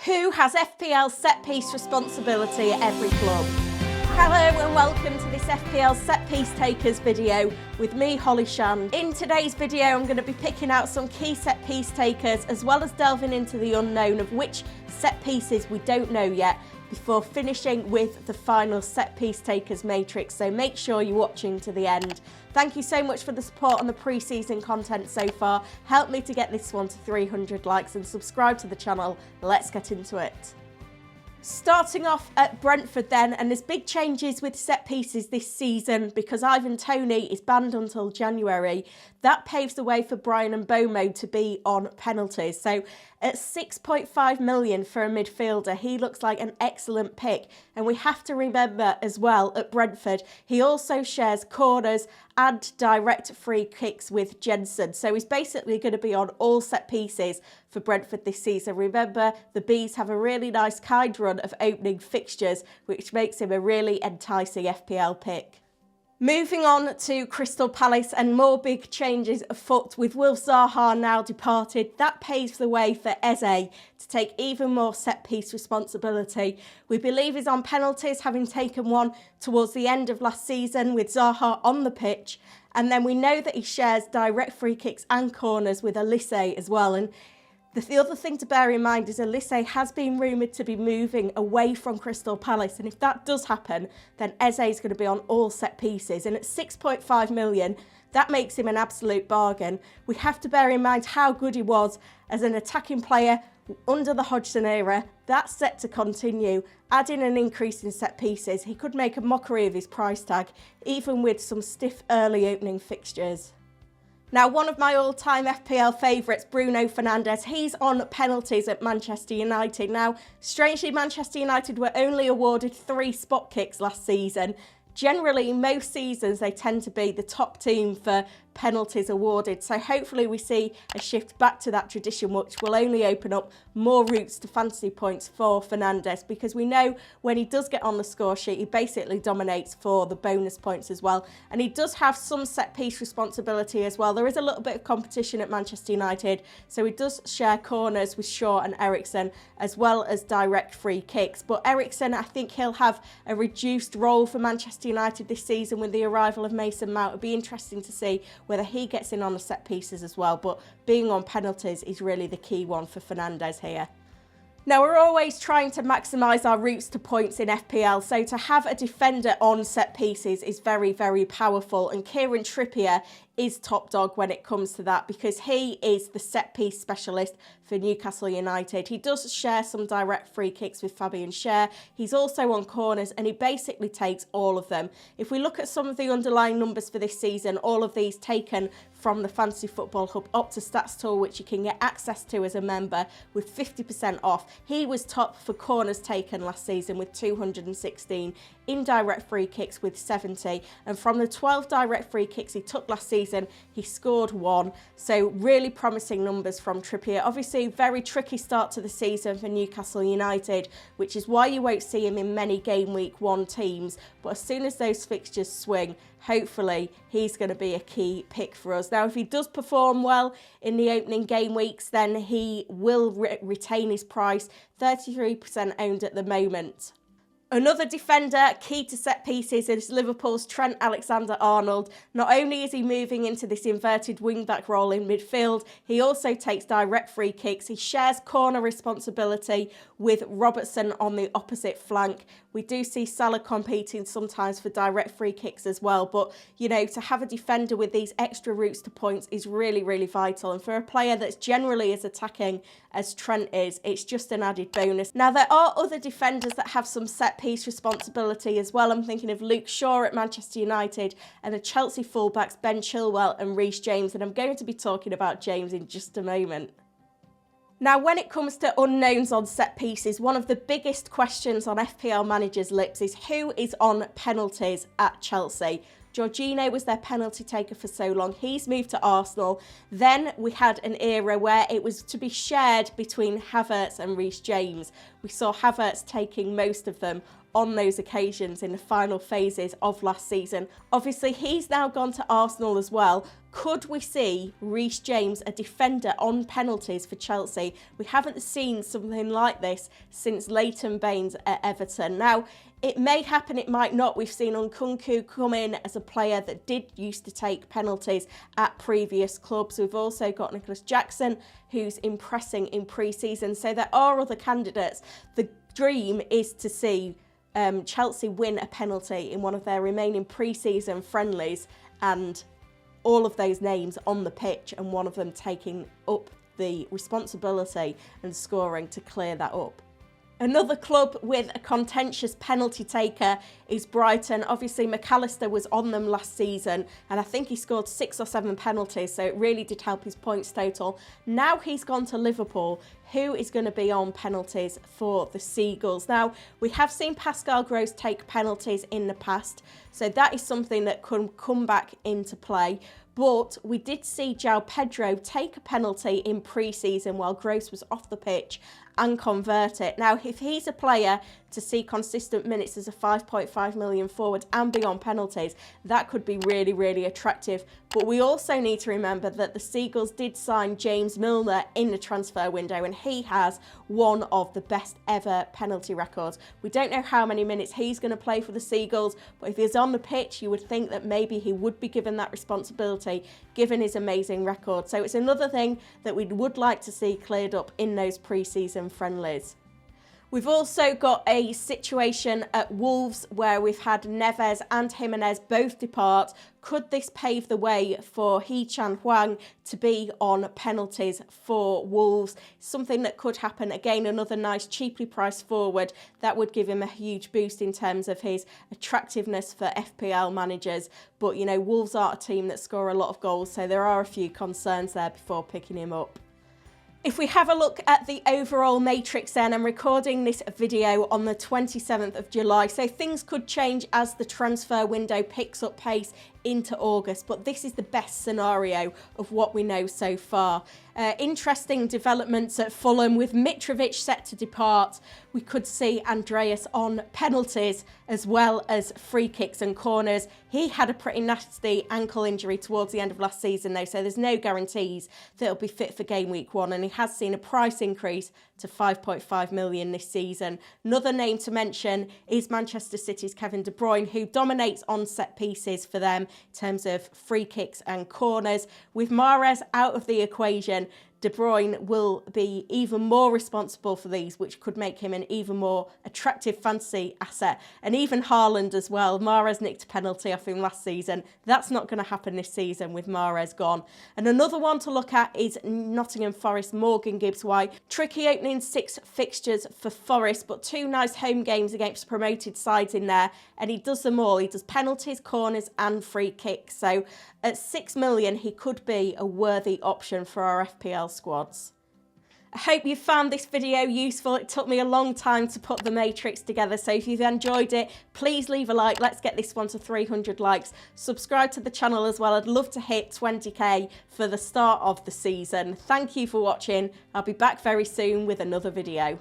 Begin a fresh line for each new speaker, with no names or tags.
Who has FPL set piece responsibility at every club? Hello and welcome to this FPL Set Piece Takers video with me, Holly Shand. In today's video, I'm going to be picking out some key set piece takers as well as delving into the unknown of which set pieces we don't know yet before finishing with the final set piece takers matrix. So make sure you're watching to the end. Thank you so much for the support on the pre-season content so far. Help me to get this one to 300 likes and subscribe to the channel. Let's get into it. Starting off at Brentford then, and there's big changes with set pieces this season because Ivan Toney is banned until January. That paves the way for Brian Mbeumo to be on penalties. So at 6.5 million for a midfielder, he looks like an excellent pick. And we have to remember as well at Brentford, he also shares corners and direct free kicks with Jensen. So he's basically going to be on all set pieces for Brentford this season. Remember, the Bees have a really nice kind run of opening fixtures, which makes him a really enticing FPL pick. Moving on to Crystal Palace, and more big changes afoot with Wilf Zaha now departed. That paves the way for Eze to take even more set piece responsibility. We believe he's on penalties, having taken one towards the end of last season with Zaha on the pitch. And then we know that he shares direct free kicks and corners with Elise as well. And the other thing to bear in mind is Elise has been rumoured to be moving away from Crystal Palace, and if that does happen, then Eze is going to be on all set pieces. And at 6.5 million, that makes him an absolute bargain. We have to bear in mind how good he was as an attacking player under the Hodgson era. That's set to continue. Adding an increase in set pieces, he could make a mockery of his price tag, even with some stiff early opening fixtures. Now, one of my all-time FPL favourites, Bruno Fernandes, he's on penalties at Manchester United. Now, strangely, Manchester United were only awarded 3 spot kicks last season. Generally, most seasons, they tend to be the top team for penalties awarded. So hopefully we see a shift back to that tradition, which will only open up more routes to fantasy points for Fernandes, because we know when he does get on the score sheet, he basically dominates for the bonus points as well. And he does have some set piece responsibility as well. There is a little bit of competition at Manchester United, so he does share corners with Shaw and Eriksen, as well as direct free kicks. But Eriksen, I think he'll have a reduced role for Manchester United this season with the arrival of Mason Mount. It'll be interesting to see whether he gets in on the set pieces as well, but being on penalties is really the key one for Fernandes here. Now, we're always trying to maximise our routes to points in FPL, so to have a defender on set pieces is very, very powerful, and Kieran Trippier is top dog when it comes to that because he is the set piece specialist for Newcastle United. He does share some direct free kicks with Fabian Schär. He's also on corners and he basically takes all of them. If we look at some of the underlying numbers for this season, all of these taken from the Fantasy Football Hub Opta Stats tool, which you can get access to as a member with 50% off. He was top for corners taken last season with 216, indirect free kicks with 70, and from the 12 direct free kicks he took last season, he scored 1. So really promising numbers from Trippier. Obviously, very tricky start to the season for Newcastle United, which is why you won't see him in many Game Week 1 teams. But as soon as those fixtures swing, hopefully he's going to be a key pick for us. Now, if he does perform well in the opening game weeks, then he will retain his price, 33% owned at the moment. Another defender key to set pieces is Liverpool's Trent Alexander-Arnold. Not only is he moving into this inverted wing-back role in midfield, he also takes direct free kicks. He shares corner responsibility with Robertson on the opposite flank. We do see Salah competing sometimes for direct free kicks as well. But, you know, to have a defender with these extra routes to points is really, really vital. And for a player that's generally as attacking as Trent is, it's just an added bonus. Now, there are other defenders that have some set piece responsibility as well. I'm thinking of Luke Shaw at Manchester United and the Chelsea fullbacks Ben Chilwell and Reece James, and I'm going to be talking about James in just a moment. Now, when it comes to unknowns on set pieces, one of the biggest questions on FPL managers' lips is who is on penalties at Chelsea. Jorginho was their penalty taker for so long. He's moved to Arsenal. Then we had an era where it was to be shared between Havertz and Reece James. We saw Havertz taking most of them on those occasions in the final phases of last season. Obviously, he's now gone to Arsenal as well. Could we see Reece James, a defender, on penalties for Chelsea? We haven't seen something like this since Leighton Baines at Everton. Now, it may happen, it might not. We've seen Nkunku come in as a player that did used to take penalties at previous clubs. We've also got Nicholas Jackson, who's impressing in pre-season. So there are other candidates. The dream is to see Chelsea win a penalty in one of their remaining pre-season friendlies, and all of those names on the pitch, and one of them taking up the responsibility and scoring to clear that up. Another club with a contentious penalty taker is Brighton. Obviously, McAllister was on them last season, and I think he scored 6 or 7 penalties, so it really did help his points total. Now he's gone to Liverpool. Who is going to be on penalties for the Seagulls? Now, we have seen Pascal Gross take penalties in the past, so that is something that could come back into play. But we did see João Pedro take a penalty in pre-season while Gross was off the pitch and convert it. Now, if he's a player to see consistent minutes as a 5.5 million forward and be on penalties, that could be really, really attractive. But we also need to remember that the Seagulls did sign James Milner in the transfer window, and he has one of the best ever penalty records. We don't know how many minutes he's going to play for the Seagulls, but if he's on the pitch, you would think that maybe he would be given that responsibility, given his amazing record. So it's another thing that we would like to see cleared up in those pre-season friendlies. We've also got a situation at Wolves where we've had Neves and Jimenez both depart. Could this pave the way for Hee-Chan Hwang to be on penalties for Wolves? Something that could happen. Again, another nice cheaply priced forward. That would give him a huge boost in terms of his attractiveness for FPL managers. But, you know, Wolves aren't a team that score a lot of goals, so there are a few concerns there before picking him up. If we have a look at the overall matrix then, I'm recording this video on the 27th of July, so things could change as the transfer window picks up pace into August, but this is the best scenario of what we know so far. Interesting developments at Fulham with Mitrovic set to depart. We could see Andreas on penalties as well as free kicks and corners. He had a pretty nasty ankle injury towards the end of last season though, so there's no guarantees that he'll be fit for game week 1, and he has seen a price increase to 5.5 million this season. Another name to mention is Manchester City's Kevin De Bruyne, who dominates on set pieces for them in terms of free kicks and corners. With Mahrez out of the equation, De Bruyne will be even more responsible for these, which could make him an even more attractive fantasy asset. And even Haaland as well. Mahrez nicked a penalty off him last season. That's not going to happen this season with Mahrez gone. And another one to look at is Nottingham Forest Morgan Gibbs-White. Tricky opening 6 fixtures for Forest, but 2 nice home games against promoted sides in there. And he does them all. He does penalties, corners and free kicks. So at 6 million, he could be a worthy option for our FPL squads. I hope you found this video useful. It took me a long time to put the matrix together, so if you've enjoyed it, please leave a like. Let's get this one to 300 likes. Subscribe to the channel as well. I'd love to hit 20k for the start of the season. Thank you for watching. I'll be back very soon with another video.